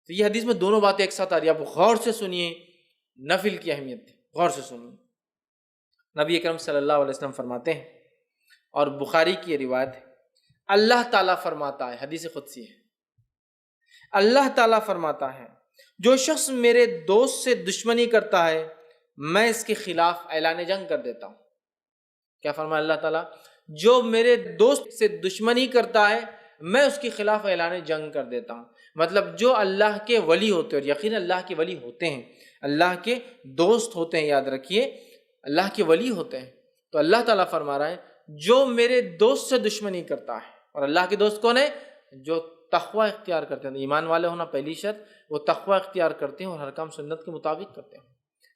تو یہ حدیث میں دونوں باتیں ایک ساتھ آ رہی ہیں، آپ غور سے سنیے نفل کی اہمیت، غور سے سنیے۔ نبی اکرم صلی اللہ علیہ وسلم فرماتے ہیں، اور بخاری کی یہ روایت ہے، اللہ تعالیٰ فرماتا ہے، حدیث قدسی ہے، اللہ تعالیٰ فرماتا ہے جو شخص میرے دوست سے دشمنی کرتا ہے میں اس کے خلاف اعلان جنگ کر دیتا ہوں۔ کیا فرمایا اللہ تعالیٰ؟ جو میرے دوست سے دشمنی کرتا ہے میں اس کے خلاف اعلان جنگ کر دیتا ہوں۔ مطلب جو اللہ کے ولی ہوتے ہیں، اور یقین اللہ کے ولی ہوتے ہیں، اللہ کے دوست ہوتے ہیں، یاد رکھیے اللہ کے ولی ہوتے ہیں، تو اللہ تعالیٰ فرما رہا ہے جو میرے دوست سے دشمنی کرتا ہے، اور اللہ کے دوست کون ہے؟ جو تقوی اختیار کرتے ہیں، ایمان والے ہونا پہلی شرط، وہ تقوی اختیار کرتے ہیں اور ہر کام سنت کے مطابق کرتے ہیں،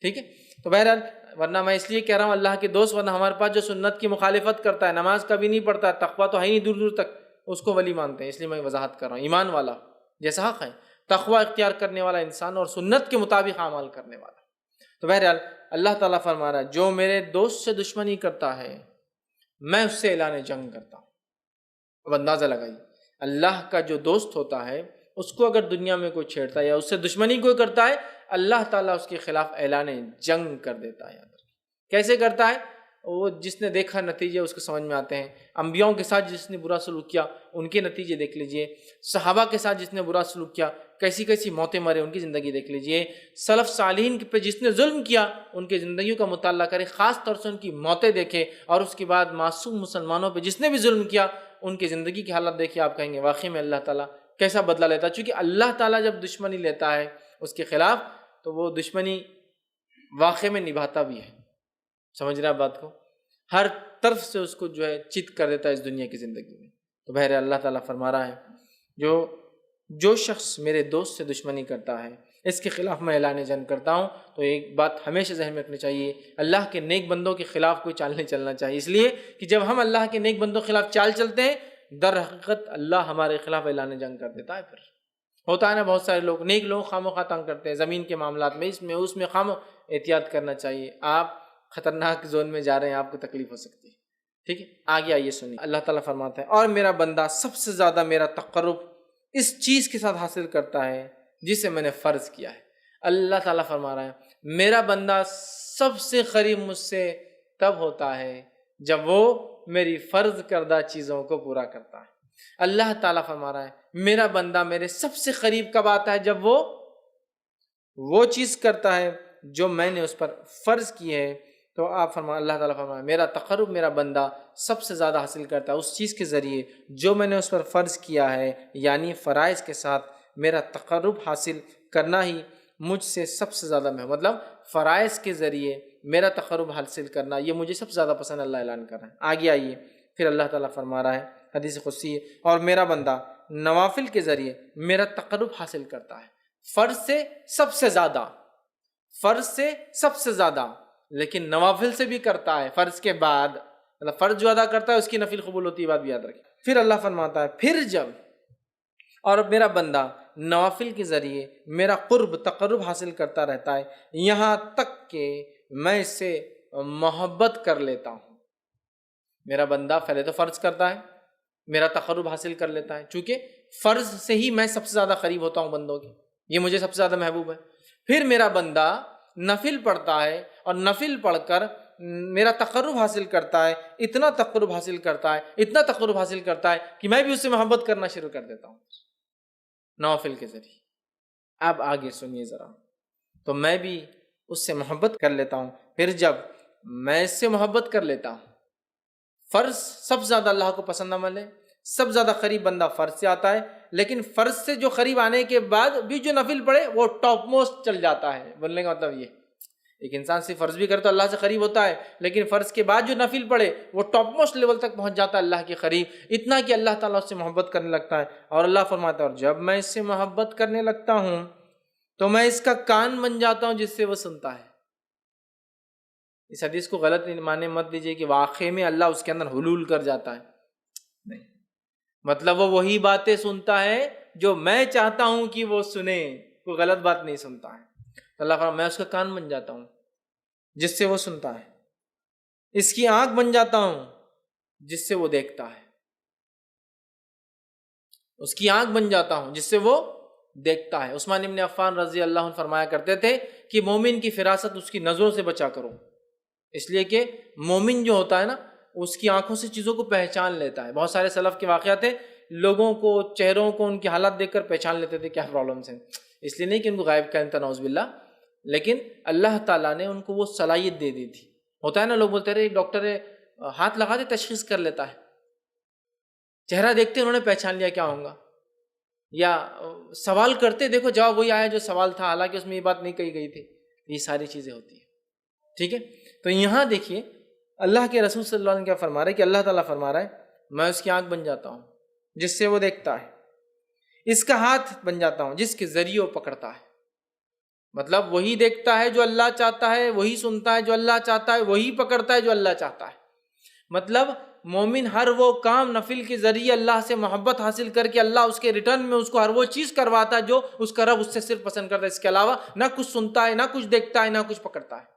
ٹھیک ہے؟ تو بہرحال ورنہ میں اس لیے کہہ رہا ہوں اللہ کے دوست، ورنہ ہمارے پاس جو سنت کی مخالفت کرتا ہے، نماز کبھی نہیں پڑھتا، تقوی تو ہے ہی نہیں دور دور تک، اس کو ولی مانتے ہیں، اس لیے میں وضاحت کر رہا ہوں۔ ایمان والا جیسا حق ہے، تقوی اختیار کرنے والا انسان اور سنت کے مطابق اعمال کرنے والا۔ تو بہرحال اللہ تعالیٰ فرما رہا ہے جو میرے دوست سے دشمنی کرتا ہے میں اس سے اعلان جنگ کرتا ہوں۔ اب اندازہ لگائیے، اللہ کا جو دوست ہوتا ہے اس کو اگر دنیا میں کوئی چھیڑتا ہے یا اس سے دشمنی کوئی کرتا ہے، اللہ تعالیٰ اس کے خلاف اعلان جنگ کر دیتا ہے۔ کیسے کرتا ہے؟ وہ جس نے دیکھا نتیجے اس کو سمجھ میں آتے ہیں، انبیاؤں کے ساتھ جس نے برا سلوک کیا ان کے نتیجے دیکھ لیجئے، صحابہ کے ساتھ جس نے برا سلوک کیا کیسی کیسی موتیں مرے ان کی زندگی دیکھ لیجئے، سلف صالحین پہ جس نے ظلم کیا ان کی زندگیوں کا مطالعہ کرے، خاص طور سے ان کی موتیں دیکھے، اور اس کے بعد معصوم مسلمانوں پہ جس نے بھی ظلم کیا ان کی زندگی کی حالت دیکھیں، آپ کہیں گے واقعی میں اللہ تعالیٰ کیسا بدلہ لیتا ہے۔ چونکہ اللہ تعالیٰ جب دشمنی لیتا ہے اس کے خلاف تو وہ دشمنی واقع میں نبھاتا بھی ہے، سمجھ رہے آپ بات کو؟ ہر طرف سے اس کو جو ہے چت کر دیتا ہے اس دنیا کی زندگی میں۔ تو بہرحال اللہ تعالیٰ فرما رہا ہے جو شخص میرے دوست سے دشمنی کرتا ہے اس کے خلاف میں اعلان جنگ کرتا ہوں۔ تو ایک بات ہمیشہ ذہن میں رکھنی چاہیے، اللہ کے نیک بندوں کے خلاف کوئی چال نہیں چلنا چاہیے، اس لیے کہ جب ہم اللہ کے نیک بندوں کے خلاف چال چلتے ہیں در حقیقت اللہ ہمارے خلاف اعلان جنگ کر دیتا ہے۔ پھر ہوتا ہے نا بہت سارے لوگ نیک لوگ خواہ مخواہ تنگ کرتے ہیں زمین کے معاملات میں، اس میں خواہ احتیاط کرنا چاہیے، آپ خطرناک زون میں جا رہے ہیں، آپ کو تکلیف ہو سکتی ہے، ٹھیک ہے؟ آگے آئیے سنیے، اللہ تعالیٰ فرماتا ہے اور میرا بندہ سب سے زیادہ میرا تقرب اس چیز کے ساتھ حاصل کرتا ہے جسے میں نے فرض کیا ہے۔ اللہ تعالیٰ فرما رہا ہے میرا بندہ سب سے قریب مجھ سے تب ہوتا ہے جب وہ میری فرض کردہ چیزوں کو پورا کرتا ہے۔ اللہ تعالیٰ فرما رہا ہے میرا بندہ میرے سب سے قریب کب آتا ہے؟ جب وہ چیز کرتا ہے جو میں نے اس پر فرض کی ہے۔ تو آپ اللہ تعالیٰ فرمائے میرا تقرب میرا بندہ سب سے زیادہ حاصل کرتا ہے اس چیز کے ذریعے جو میں نے اس پر فرض کیا ہے، یعنی فرائض کے ساتھ میرا تقرب حاصل کرنا ہی مجھ سے سب سے زیادہ مطلب فرائض کے ذریعے میرا تقرب حاصل کرنا یہ مجھے سب سے زیادہ پسند اللہ اعلان کر رہا ہے۔ آگے آئیے پھر اللہ تعالیٰ فرما رہا ہے حدیث قدسی ہے اور میرا بندہ نوافل کے ذریعے میرا تقرب حاصل کرتا ہے، فرض سے سب سے زیادہ، لیکن نوافل سے بھی کرتا ہے فرض کے بعد، مطلب فرض جو ادا کرتا ہے اس کی نفل قبول ہوتی ہے، بات بھی یاد رکھیں۔ پھر اللہ فرماتا ہے پھر جب اور میرا بندہ نوافل کے ذریعے میرا تقرب حاصل کرتا رہتا ہے یہاں تک کہ میں اس سے محبت کر لیتا ہوں۔ میرا بندہ پہلے تو فرض کرتا ہے، میرا تقرب حاصل کر لیتا ہے، چونکہ فرض سے ہی میں سب سے زیادہ قریب ہوتا ہوں بندوں کے، یہ مجھے سب سے زیادہ محبوب ہے۔ پھر میرا بندہ نفل پڑھتا ہے اور نفل پڑھ کر میرا تقرب حاصل کرتا ہے، اتنا تقرب حاصل کرتا ہے کہ میں بھی اس سے محبت کرنا شروع کر دیتا ہوں نوافل کے ذریعے۔ اب آگے سنیے ذرا، تو میں بھی اس سے محبت کر لیتا ہوں۔ پھر جب میں اس سے محبت کر لیتا ہوں، فرض سب سے زیادہ اللہ کو پسند عمل ہے، سب سے زیادہ قریب بندہ فرض سے آتا ہے، لیکن فرض سے جو قریب آنے کے بعد بھی جو نفل پڑھے وہ ٹاپ موسٹ چل جاتا ہے۔ بولنے کا مطلب یہ ایک انسان صرف فرض بھی کرے تو اللہ سے قریب ہوتا ہے، لیکن فرض کے بعد جو نفل پڑھے وہ ٹاپ موسٹ لیول تک پہنچ جاتا ہے اللہ کے قریب، اتنا کہ اللہ تعالیٰ اس سے محبت کرنے لگتا ہے۔ اور اللہ فرماتا ہے اور جب میں اس سے محبت کرنے لگتا ہوں تو میں اس کا کان بن جاتا ہوں جس سے وہ سنتا ہے۔ اس حدیث کو غلط معنی مت دیجیے کہ واقعے میں اللہ اس کے اندر حلول کر جاتا ہے، نہیں، مطلب وہ وہی باتیں سنتا ہے جو میں چاہتا ہوں کہ وہ سنے، کوئی غلط بات نہیں سنتا ہے۔ اللہ فرماتا میں اس کا کان بن جاتا ہوں جس سے وہ سنتا ہے، اس کی آنکھ بن جاتا ہوں جس سے وہ دیکھتا ہے، اس کی آنکھ بن جاتا ہوں جس سے وہ دیکھتا ہے۔ عثمان ابن عفان رضی اللہ عنہ فرمایا کرتے تھے کہ مومن کی فراست اس کی نظروں سے بچا کرو، اس لیے کہ مومن جو ہوتا ہے نا اس کی آنکھوں سے چیزوں کو پہچان لیتا ہے۔ بہت سارے سلف کے واقعات ہیں، لوگوں کو، چہروں کو، ان کی حالت دیکھ کر پہچان لیتے تھے کیا پرابلمس ہیں، اس لیے نہیں کہ ان کو غائب کا نعوذ باللہ، لیکن اللہ تعالیٰ نے ان کو وہ صلاحیت دے دی تھی۔ ہوتا ہے نا، لوگ بولتے رہے ڈاکٹر ہاتھ لگا دے تشخیص کر لیتا ہے، چہرہ دیکھتے انہوں نے پہچان لیا کیا ہوگا، یا سوال کرتے دیکھو جواب وہی آیا جو سوال تھا، حالانکہ اس میں یہ بات نہیں کہی گئی تھی۔ یہ ساری چیزیں ہوتی ہیں، ٹھیک ہے۔ تو یہاں دیکھیے اللہ کے رسول صلی اللہ علیہ وسلم کیا فرما رہے ہیں کہ اللہ تعالیٰ فرما رہا ہے میں اس کی آنکھ بن جاتا ہوں جس سے وہ دیکھتا ہے، اس کا ہاتھ بن جاتا ہوں جس کے ذریعے وہ پکڑتا ہے۔ مطلب وہی دیکھتا ہے جو اللہ چاہتا ہے، وہی سنتا ہے جو اللہ چاہتا ہے، وہی پکڑتا ہے جو اللہ چاہتا ہے۔ مطلب مومن ہر وہ کام نفل کے ذریعے اللہ سے محبت حاصل کر کے اللہ اس کے ریٹرن میں اس کو ہر وہ چیز کرواتا ہے جو اس کا رب اس سے صرف پسند کرتا ہے، اس کے علاوہ نہ کچھ سنتا ہے، نہ کچھ دیکھتا ہے، نہ کچھ پکڑتا ہے۔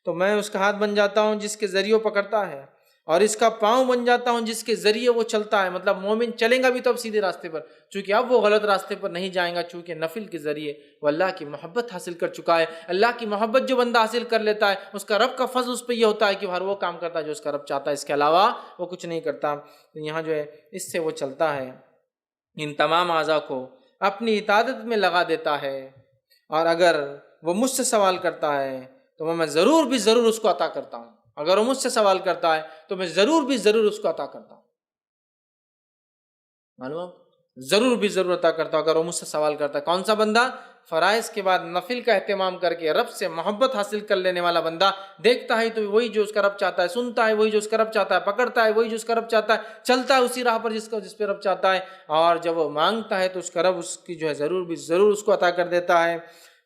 تو میں اس کا ہاتھ بن جاتا ہوں جس کے ذریعے وہ پکڑتا ہے، اور اس کا پاؤں بن جاتا ہوں جس کے ذریعے وہ چلتا ہے۔ مطلب مومن چلیں گا بھی تو اب سیدھے راستے پر، چونکہ اب وہ غلط راستے پر نہیں جائیں گا، چونکہ نفل کے ذریعے وہ اللہ کی محبت حاصل کر چکا ہے۔ اللہ کی محبت جو بندہ حاصل کر لیتا ہے اس کا رب کا فضل اس پہ یہ ہوتا ہے کہ وہ ہر وہ کام کرتا ہے جو اس کا رب چاہتا ہے، اس کے علاوہ وہ کچھ نہیں کرتا۔ تو یہاں جو ہے اس سے وہ چلتا ہے، ان تمام اعضاء کو اپنی اطاعت میں لگا دیتا ہے، اور اگر وہ مجھ سے سوال کرتا ہے تو میں ضرور بھی ضرور اس کو عطا کرتا ہوں۔ اگر وہ مجھ سے سوال کرتا ہے تو میں ضرور بھی ضرور اس کو عطا کرتا ہوں، معلوم، ضرور بھی ضرور عطا کرتا ہوں اگر وہ مجھ سے سوال کرتا ہے۔ کون سا بندہ؟ فرائض کے بعد نفل کا اہتمام کر کے رب سے محبت حاصل کر لینے والا بندہ، دیکھتا ہے تو وہی جو اس کا رب چاہتا ہے، سنتا ہے وہی جو اس کا رب چاہتا ہے، پکڑتا ہے وہی جو اس کا رب چاہتا ہے، چلتا ہے اسی راہ پر جس پہ رب چاہتا ہے، اور جب وہ مانگتا ہے تو اس کا رب اس کی جو ہے ضرور بھی ضرور اس کو عطا کر دیتا ہے۔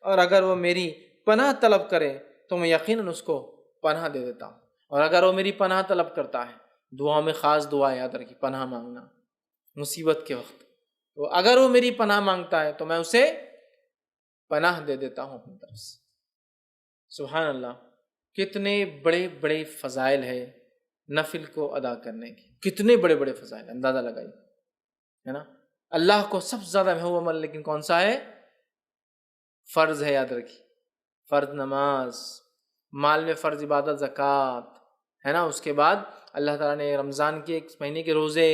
اور اگر وہ میری پناہ طلب کرے تو میں یقیناً اس کو پناہ دے دیتا ہوں، اور اگر وہ میری پناہ طلب کرتا ہے، دعا میں خاص دعا یاد رکھی، پناہ مانگنا مصیبت کے وقت، تو اگر وہ میری پناہ مانگتا ہے تو میں اسے پناہ دے دیتا ہوں اپنی طرف سے۔ سبحان اللہ، کتنے بڑے بڑے فضائل ہے نفل کو ادا کرنے کے، کتنے بڑے بڑے فضائل، اندازہ لگائیے، ہے نا۔ اللہ کو سب سے زیادہ محبوب عمل لیکن کون سا ہے؟ فرض ہے، یاد رکھیے، فرض نماز، مال میں فرض عبادت زکوٰۃ، ہے نا۔ اس کے بعد اللہ تعالیٰ نے رمضان کے ایک مہینے کے روزے،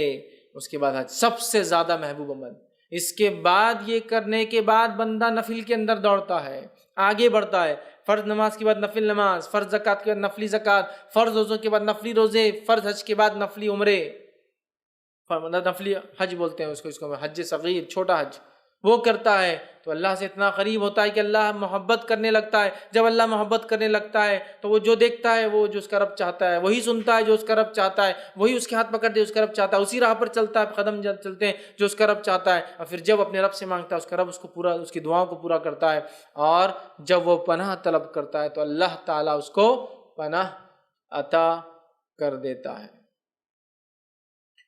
اس کے بعد حج، سب سے زیادہ محبوب عمل۔ اس کے بعد یہ کرنے کے بعد بندہ نفل کے اندر دوڑتا ہے، آگے بڑھتا ہے۔ فرض نماز کے بعد نفل نماز، فرض زکوٰۃ کے بعد نفلی زکوٰۃ، فرض روزوں کے بعد نفلی روزے، فرض حج کے بعد نفلی عمرے، نفلی حج بولتے ہیں اس کو حج صغیر، چھوٹا حج، وہ کرتا ہے تو اللہ سے اتنا قریب ہوتا ہے کہ اللہ محبت کرنے لگتا ہے۔ جب اللہ محبت کرنے لگتا ہے تو وہ جو دیکھتا ہے وہ جو اس کا رب چاہتا ہے، وہی سنتا ہے جو اس کا رب چاہتا ہے، وہی اس کے ہاتھ پکڑ دے اس کا رب چاہتا ہے، اسی راہ پر چلتا ہے، قدم چلتے ہیں جو اس کا رب چاہتا ہے۔ اور پھر جب اپنے رب سے مانگتا ہے اس کا رب اس کو پورا، اس کی دعاؤں کو پورا کرتا ہے۔ اور جب وہ پناہ طلب کرتا ہے تو اللہ تعالیٰ اس کو پناہ عطا کر دیتا ہے۔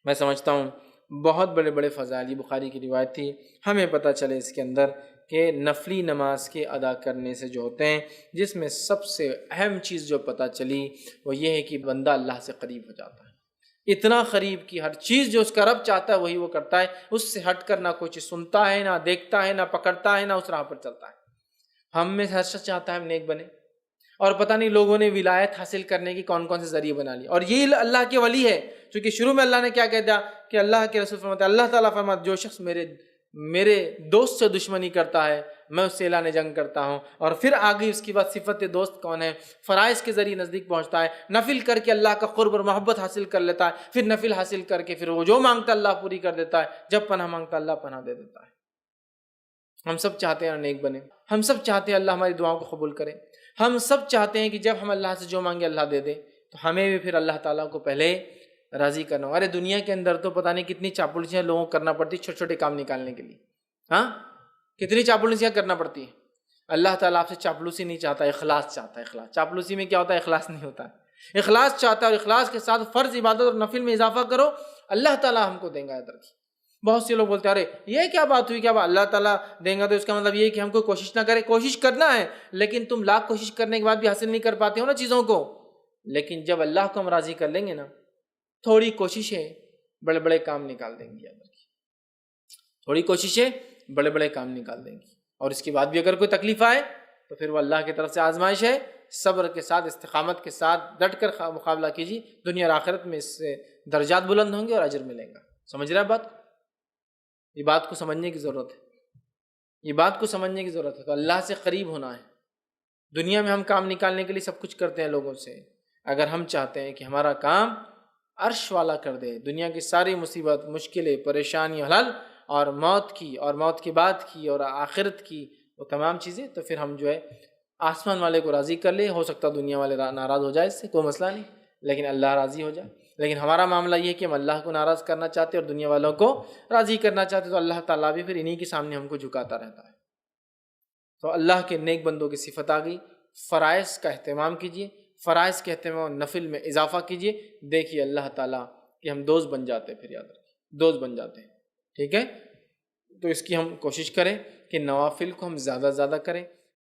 میں سمجھتا ہوں بہت بڑے بڑے فضائل، یہ بخاری کی روایت تھی، ہمیں پتہ چلے اس کے اندر کہ نفلی نماز کے ادا کرنے سے جو ہوتے ہیں، جس میں سب سے اہم چیز جو پتہ چلی وہ یہ ہے کہ بندہ اللہ سے قریب ہو جاتا ہے، اتنا قریب کہ ہر چیز جو اس کا رب چاہتا ہے وہی وہ کرتا ہے، اس سے ہٹ کر نہ کوئی چیز سنتا ہے، نہ دیکھتا ہے، نہ پکڑتا ہے، نہ اس راہ پر چلتا ہے۔ ہم میں ہر شخص چاہتا ہے ہم نیک بنے، اور پتہ نہیں لوگوں نے ولایت حاصل کرنے کی کون کون سے ذریعے بنا لی، اور یہ اللہ کے ولی ہے، چونکہ شروع میں اللہ نے کیا کہہ دیا کہ اللہ کے رسول فرماتے ہیں، اللہ تعالیٰ فرماتے جو شخص میرے دوست سے دشمنی کرتا ہے میں اس سے اعلان جنگ کرتا ہوں۔ اور پھر آگے اس کے بعد صفت دوست کون ہے؟ فرائض کے ذریعے نزدیک پہنچتا ہے، نفل کر کے اللہ کا قرب اور محبت حاصل کر لیتا ہے، پھر نفل حاصل کر کے پھر وہ جو مانگتا ہے اللہ پوری کر دیتا ہے، جب پناہ مانگتا ہے اللہ پناہ دے دیتا ہے۔ ہم سب چاہتے ہیں نیک بنے، ہم سب چاہتے ہیں اللہ ہماری دعاؤں کو قبول کرے، ہم سب چاہتے ہیں کہ جب ہم اللہ سے جو مانگے اللہ دے دے، تو ہمیں بھی پھر اللہ تعالیٰ کو پہلے راضی کرنا ہو۔ ارے دنیا کے اندر تو پتہ نہیں کتنی چاپلوسیاں لوگوں کو کرنا پڑتی چھوٹے چھوٹے کام نکالنے کے لیے، ہاں کتنی چاپلوسیاں کرنا پڑتی ہیں۔ اللہ تعالیٰ آپ سے چاپلوسی نہیں چاہتا، اخلاص چاہتا ہے۔ اخلاص، چاپلوسی میں کیا ہوتا ہے؟ اخلاص نہیں ہوتا ہے، اخلاص چاہتا ہے، اور اخلاص کے ساتھ فرض عبادت اور نفل میں اضافہ کرو، اللہ تعالیٰ ہم کو دیں گا۔ ادھر کی بہت سے لوگ بولتے ہیں ارے یہ کیا بات ہوئی، کیا اللہ تعالیٰ دیں گا تو اس کا مطلب یہ ہے کہ ہم کو کوشش نہ کریں۔ کوشش کرنا ہے، لیکن تم لاکھ کوشش کرنے کے بعد بھی حاصل نہیں کر پاتے ہو نا چیزوں کو، لیکن جب اللہ کو ہم راضی کر لیں گے نا، تھوڑی کوششیں بڑے بڑے کام نکال دیں گی۔ تھوڑی کوششیں بڑے بڑے کام نکال دیں گی، اور اس کے بعد بھی اگر کوئی تکلیف آئے تو پھر وہ اللہ کی طرف سے آزمائش ہے، صبر کے ساتھ استقامت کے ساتھ ڈٹ کر مقابلہ کیجیے، دنیا اور آخرت میں اس سے درجات بلند ہوں گے اور اجر ملے گا۔ سمجھ رہے ہیں بات کو؟ یہ بات کو سمجھنے کی ضرورت ہے، یہ بات کو سمجھنے کی ضرورت ہے۔ تو اللہ سے قریب ہونا ہے۔ دنیا میں ہم کام نکالنے کے لیے سب کچھ کرتے ہیں لوگوں سے، اگر ہم چاہتے ہیں کہ ہمارا کام عرش والا کر دے، دنیا کی ساری مصیبت، مشکلیں، پریشانی حل، اور موت کی اور موت کے بعد کی اور آخرت کی وہ تمام چیزیں، تو پھر ہم جو ہے آسمان والے کو راضی کر لیں۔ ہو سکتا دنیا والے ناراض ہو جائے، اس سے کوئی مسئلہ نہیں، لیکن اللہ راضی ہو جائے۔ لیکن ہمارا معاملہ یہ ہے کہ ہم اللہ کو ناراض کرنا چاہتے اور دنیا والوں کو راضی کرنا چاہتے، تو اللہ تعالیٰ بھی پھر انہی کے سامنے ہم کو جھکاتا رہتا ہے۔ تو اللہ کے نیک بندوں کی صفت آ گئی، فرائض کا اہتمام کیجیے، فرائض کے اہتمام نفل میں اضافہ کیجیے، دیکھیے اللہ تعالیٰ کہ ہم دوست بن جاتے ہیں، پھر یاد رکھیے دوست بن جاتے ہیں، ٹھیک ہے؟ تو اس کی ہم کوشش کریں کہ نوافل کو ہم زیادہ سے زیادہ کریں۔